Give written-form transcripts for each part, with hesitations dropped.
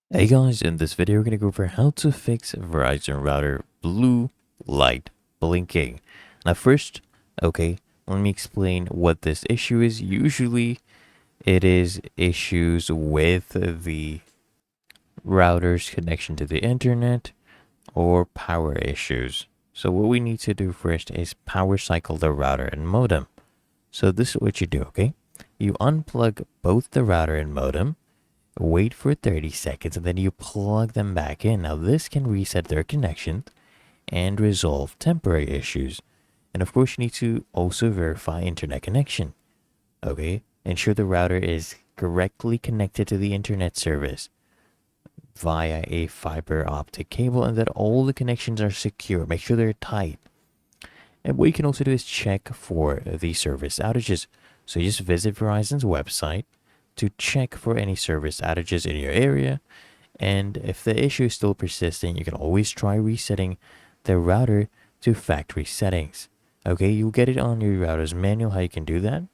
Hey guys, in this video we're going to go over how to fix Verizon router blue light blinking. Now first, okay, let me explain what this issue is. Usually it is issues with the router's connection to the internet or power issues. So what we need to do first is power cycle the router and modem. So this is what you do, okay? You unplug both the router and modem, wait for 30 seconds, and then you plug them back in. Now this can reset their connection and resolve temporary issues. And of course you need to also verify internet connection. Okay, ensure the router is correctly connected to the internet service via a fiber optic cable and that all the connections are secure. Make sure they're tight. And what you can also do is check for the service outages. So you just visit Verizon's website to check for any service outages in your area. And if the issue is still persisting, you can always try resetting the router to factory settings. Okay, you'll get it on your router's manual how you can do that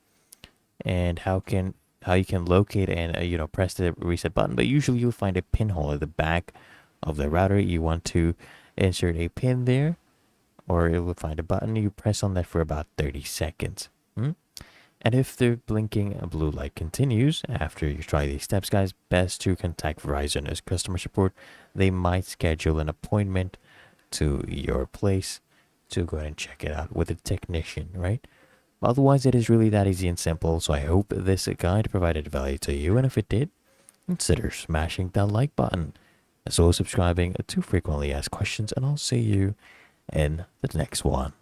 and how you can locate and press the reset button. But usually you'll find a pinhole at the back of the router. You want to insert a pin there, or it will find a button. You press on that for about 30 seconds. And if the blinking blue light continues after you try these steps, guys, best to contact Verizon as customer support. They might schedule an appointment to your place to go ahead and check it out with a technician, right? Otherwise, it is really that easy and simple. So I hope this guide provided value to you. And if it did, consider smashing that like button, as well as subscribing to frequently asked questions. And I'll see you in the next one.